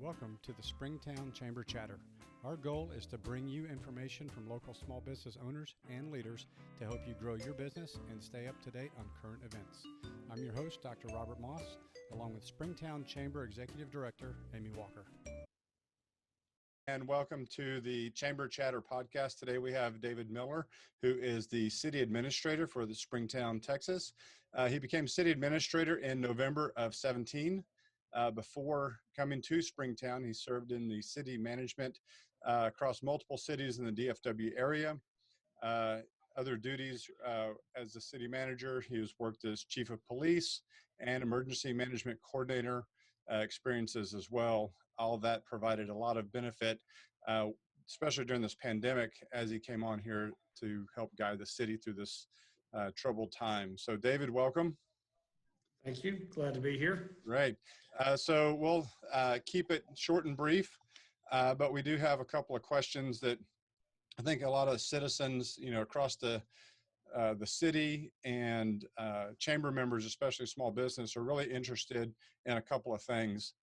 Welcome to the Springtown Chamber Chatter. Our goal is to bring you information from local small business owners and leaders to help you grow your business and stay up to date on current events. I'm your host, Dr. Robert Moss, along with Springtown Chamber Executive Director, Amy Walker. And welcome to the Chamber Chatter podcast. Today we have David Miller, who is the city administrator for the Springtown, Texas. He became city administrator in November of 17. Before coming to Springtown, he served in the city management across multiple cities in the DFW area. Other duties as the city manager, he has worked as chief of police and emergency management coordinator experiences as well. All of that provided a lot of benefit, especially during this pandemic, as he came on here to help guide the city through this troubled time. So David, welcome. Thank you. Glad to be here. Right. So we'll keep it short and brief, but we do have a couple of questions that I think a lot of citizens, across the city and chamber members, especially small business, are really interested in a couple of things.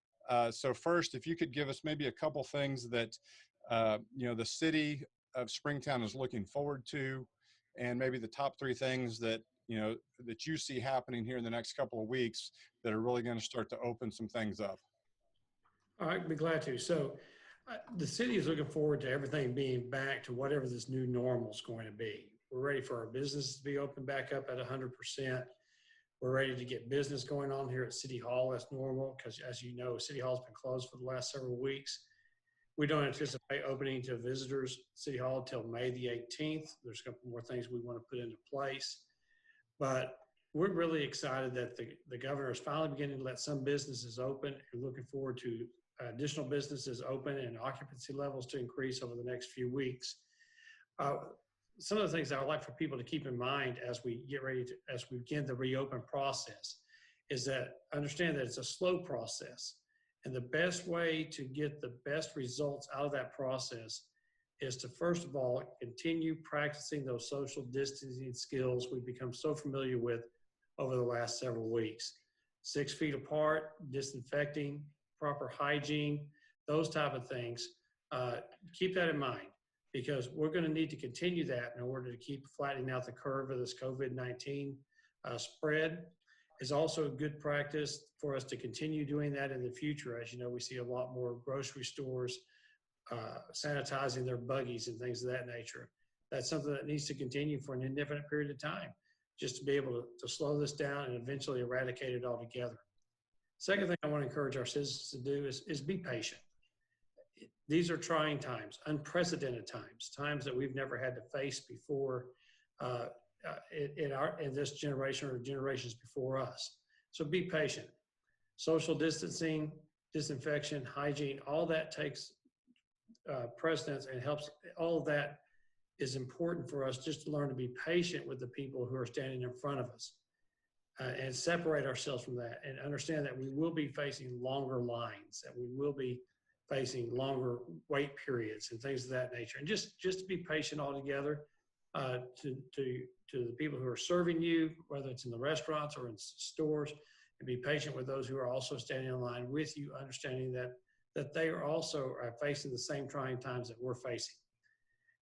So first, if you could give us maybe a couple things that, the city of Springtown is looking forward to, and maybe the top three things that, that you see happening here in the next couple of weeks that are really going to start to open some things up. All right, I'd be glad to. So the city is looking forward to everything being back to whatever this new normal is going to be. We're ready for our business to be open back up at 100%. We're ready to get business going on here at City Hall as normal, because as you know, City Hall's been closed for the last several weeks. We don't anticipate opening to visitors City Hall until May the 18th. There's a couple more things we want to put into place. But we're really excited that the governor is finally beginning to let some businesses open, and looking forward to additional businesses open and occupancy levels to increase over the next few weeks. Some of the things I would like for people to keep in mind as we begin the reopen process is that understand that it's a slow process. And the best way to get the best results out of that process is to, first of all, continue practicing those social distancing skills we've become so familiar with over the last several weeks. 6 feet apart, disinfecting, proper hygiene, those type of things. Keep that in mind, because we're going to need to continue that in order to keep flattening out the curve of this COVID-19 spread. Is also a good practice for us to continue doing that in the future. As you know, we see a lot more grocery stores sanitizing their buggies and things of that nature. That's something that needs to continue for an indefinite period of time, just to be able to slow this down and eventually eradicate it altogether. Second thing I want to encourage our citizens to do is be patient. These are trying times, unprecedented times that we've never had to face before in this generation or generations before us. So be patient. Social distancing, disinfection, hygiene, all that takes precedence and helps. All of that is important for us, just to learn to be patient with the people who are standing in front of us and separate ourselves from that, and understand that we will be facing longer lines, that we will be facing longer wait periods and things of that nature. And just to be patient altogether to the people who are serving you, whether it's in the restaurants or in stores, and be patient with those who are also standing in line with you, understanding that they are also facing the same trying times that we're facing.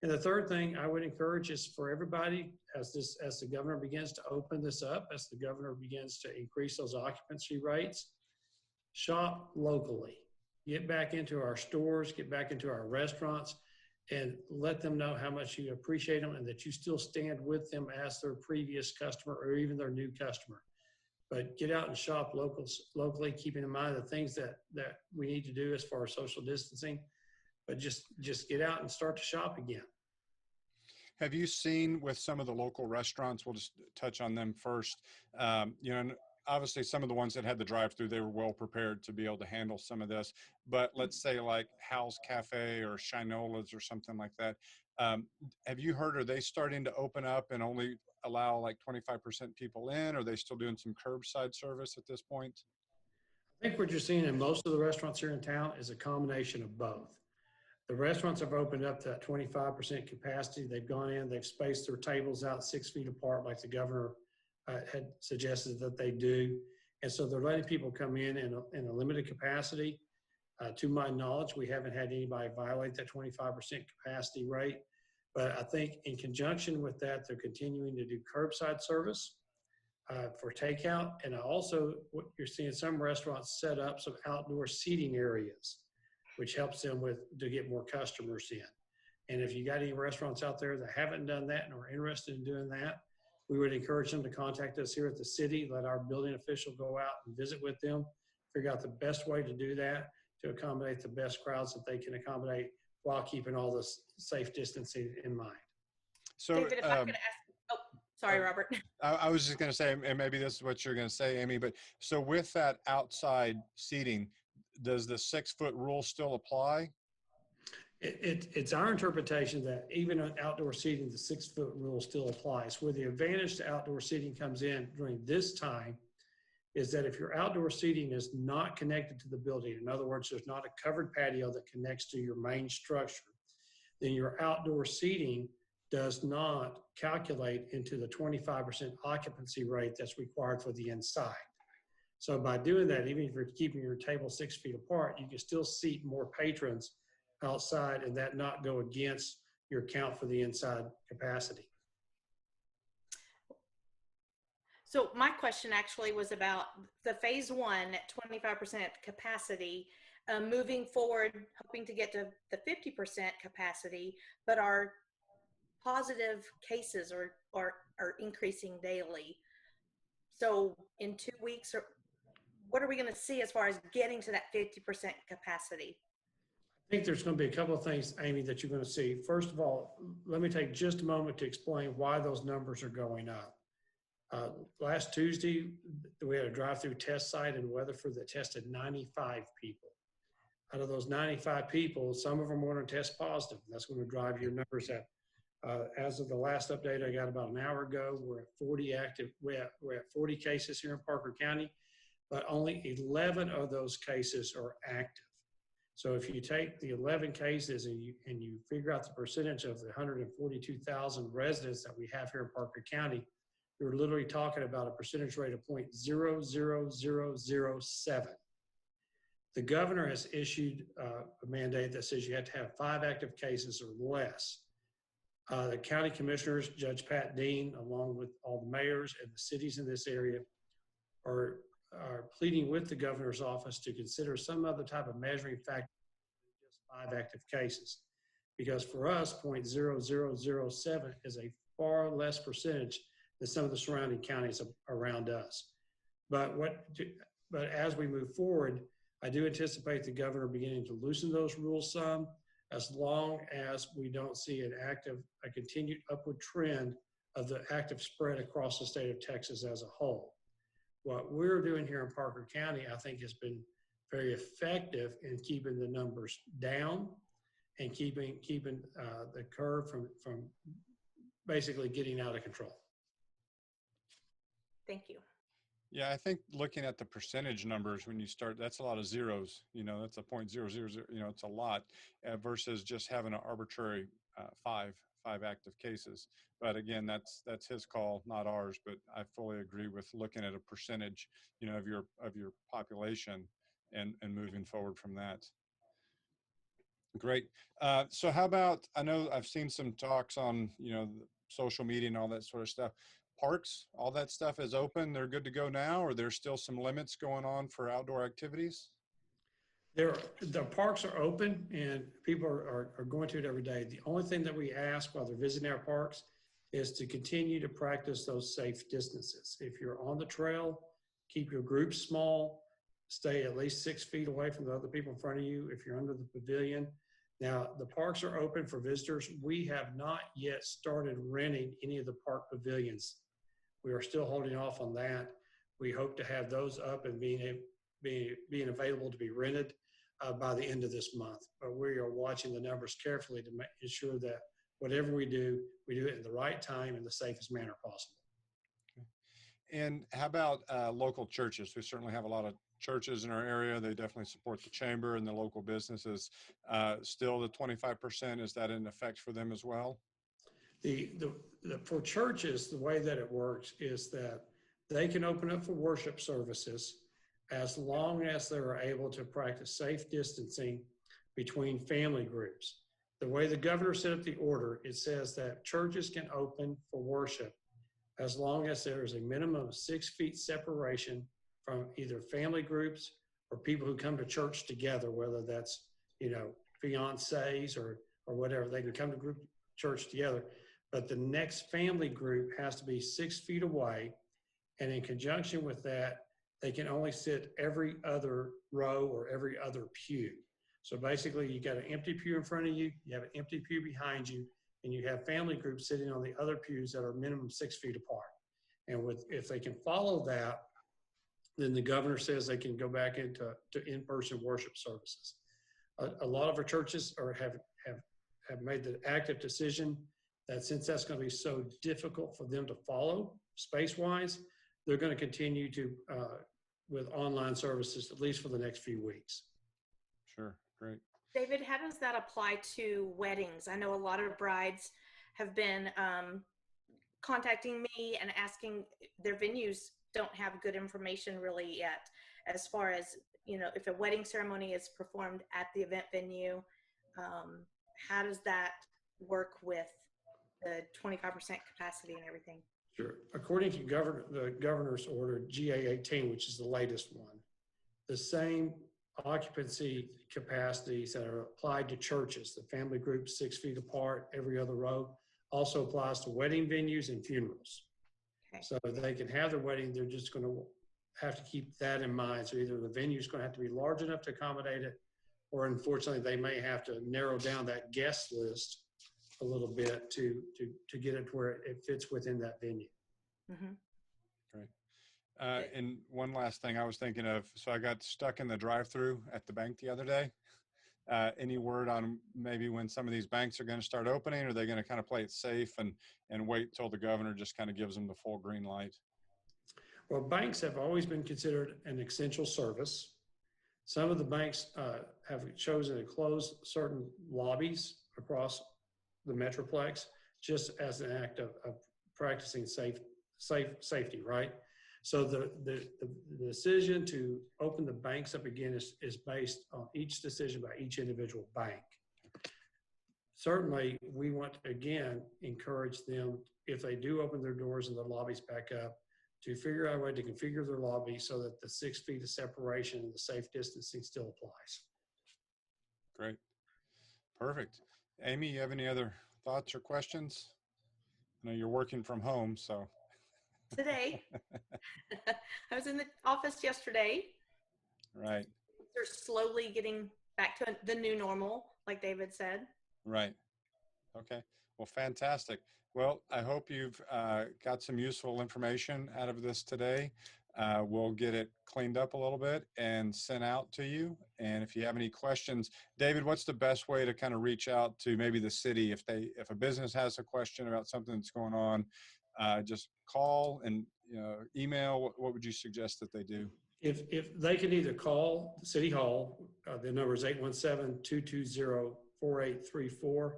And the third thing I would encourage is for everybody, as the governor begins to open this up, as the governor begins to increase those occupancy rates, shop locally. Get back into our stores, get back into our restaurants, and let them know how much you appreciate them and that you still stand with them as their previous customer or even their new customer. But get out and shop locally, keeping in mind the things that we need to do as far as social distancing, but just get out and start to shop again. Have you seen with some of the local restaurants, we'll just touch on them first, obviously some of the ones that had the drive-through, they were well prepared to be able to handle some of this, but let's say like Hal's Cafe or Shinola's or something like that. Have you heard, are they starting to open up and only allow like 25% people in? Or are they still doing some curbside service at this point? I think what you're seeing in most of the restaurants here in town is a combination of both. The restaurants have opened up to that 25% capacity. They've gone in, they've spaced their tables out 6 feet apart like the governor had suggested that they do. And so they're letting people come in a limited capacity. To my knowledge, we haven't had anybody violate that 25% capacity rate. But I think in conjunction with that, they're continuing to do curbside service for takeout. And also, what you're seeing some restaurants set up some outdoor seating areas, which helps them to get more customers in. And if you got any restaurants out there that haven't done that and are interested in doing that, we would encourage them to contact us here at the city, let our building official go out and visit with them, figure out the best way to do that to accommodate the best crowds that they can accommodate while keeping all this safe distancing in mind. So, David, if I could ask, oh, sorry, Robert. I was just going to say, and maybe this is what you're going to say, Amy, but so with that outside seating, does the 6-foot rule still apply? It's our interpretation that even on outdoor seating, the 6-foot rule still applies. Where the advantage to outdoor seating comes in during this time is that if your outdoor seating is not connected to the building, in other words, there's not a covered patio that connects to your main structure, then your outdoor seating does not calculate into the 25% occupancy rate that's required for the inside. So by doing that, even if you're keeping your table 6 feet apart, you can still seat more patrons outside and that not go against your count for the inside capacity. So my question actually was about the phase 1 at 25% capacity, moving forward, hoping to get to the 50% capacity, but our positive cases are increasing daily. So in 2 weeks, what are we going to see as far as getting to that 50% capacity? I think there's going to be a couple of things, Amy, that you're going to see. First of all, let me take just a moment to explain why those numbers are going up. Last Tuesday, we had a drive-through test site in Weatherford that tested 95 people. Out of those 95 people, some of them were going to test positive. That's going to drive your numbers up. As of the last update I got about an hour ago, we're at 40 active. We're at 40 cases here in Parker County, but only 11 of those cases are active. So if you take the 11 cases and you figure out the percentage of the 142,000 residents that we have here in Parker County, you're literally talking about a percentage rate of 0.00007. The governor has issued a mandate that says you have to have 5 active cases or less. The county commissioners, Judge Pat Dean, along with all the mayors and the cities in this area, are pleading with the governor's office to consider some other type of measuring factor than just 5 active cases. Because for us, 0.0007 is a far less percentage than some of the surrounding counties around us. But as we move forward, I do anticipate the governor beginning to loosen those rules some, as long as we don't see a continued upward trend of the active spread across the state of Texas as a whole. What we're doing here in Parker County, I think, has been very effective in keeping the numbers down and keeping the curve from basically getting out of control. Thank you. Yeah, I think looking at the percentage numbers when you start, that's a lot of zeros. That's a 0.000. It's a lot versus just having an arbitrary 5 active cases. But again, that's his call, not ours. But I fully agree with looking at a percentage, of your population and moving forward from that. Great. So how about, I know I've seen some talks on, social media and all that sort of stuff. Parks, all that stuff is open. They're good to go now, or there's still some limits going on for outdoor activities? The parks are open and people are going to it every day. The only thing that we ask while they're visiting our parks is to continue to practice those safe distances. If you're on the trail, keep your groups small, stay at least 6 feet away from the other people in front of you. If you're under the pavilion. Now, the parks are open for visitors. We have not yet started renting any of the park pavilions. We are still holding off on that. We hope to have those up and being available to be rented by the end of this month. But we are watching the numbers carefully to ensure that whatever we do it in the right time in the safest manner possible. And how about local churches? We certainly have a lot of churches in our area. They definitely support the chamber and the local businesses. Still the 25%, is that in effect for them as well? For churches, the way that it works is that they can open up for worship services as long as they are able to practice safe distancing between family groups. The way the governor set up the order, it says that churches can open for worship as long as there is a minimum of 6 feet separation from either family groups or people who come to church together, whether that's, fiancés or whatever. They can come to group church together, but the next family group has to be 6 feet away. And in conjunction with that, they can only sit every other row or every other pew. So basically, you got an empty pew in front of you, you have an empty pew behind you, and you have family groups sitting on the other pews that are minimum 6 feet apart. And if they can follow that, then the governor says they can go back into in-person worship services. A lot of our churches have made the active decision that since that's going to be so difficult for them to follow space-wise, they're going to continue to with online services at least for the next few weeks. Sure, great. David, how does that apply to weddings? I know a lot of brides have been contacting me and asking, their venues don't have good information really yet as far as, if a wedding ceremony is performed at the event venue, how does that work with the 25% capacity and everything? Sure. According to the governor's order, GA 18, which is the latest one, the same occupancy capacities that are applied to churches, the family groups 6 feet apart, every other row, also applies to wedding venues and funerals. Okay. So they can have their wedding, they're just going to have to keep that in mind. So either the venue is going to have to be large enough to accommodate it, or unfortunately they may have to narrow down that guest list a little bit to get it to where it fits within that venue. Mm-hmm. Great. And one last thing I was thinking of, so I got stuck in the drive-through at the bank the other day. Any word on maybe when some of these banks are going to start opening? Or are they going to kind of play it safe and wait till the governor just kind of gives them the full green light? Well, banks have always been considered an essential service. Some of the banks have chosen to close certain lobbies across the Metroplex just as an act of practicing safety, right? So the decision to open the banks up again is based on each decision by each individual bank. Certainly, we want to, again, encourage them, if they do open their doors and the lobbies back up, to figure out a way to configure their lobby so that the 6 feet of separation and the safe distancing still applies. Great. Perfect. Amy, you have any other thoughts or questions? I know you're working from home, so. Today, I was in the office yesterday. Right. They're slowly getting back to the new normal, like David said. Right. Okay. Well, fantastic. Well, I hope you've got some useful information out of this today. We'll get it cleaned up a little bit and sent out to you. And if you have any questions, David, what's the best way to kind of reach out to maybe the city if a business has a question about something that's going on? Just call and email. What would you suggest that they do? If they can either call City Hall, the number is 817-220-4834,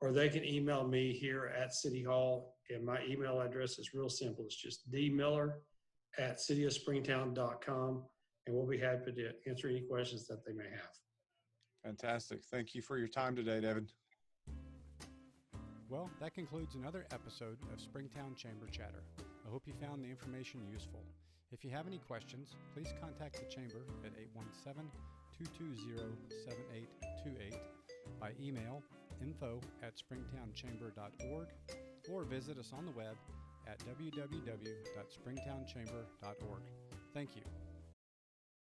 or they can email me here at City Hall, and my email address is real simple. It's just dmiller@cityofspringtown.com, and we'll be happy to answer any questions that they may have. Fantastic. Thank you for your time today, David. Well, that concludes another episode of Springtown Chamber Chatter. I hope you found the information useful. If you have any questions, please contact the Chamber at 817-220-7828 by email info@springtownchamber.org or visit us on the web at www.springtownchamber.org. Thank you.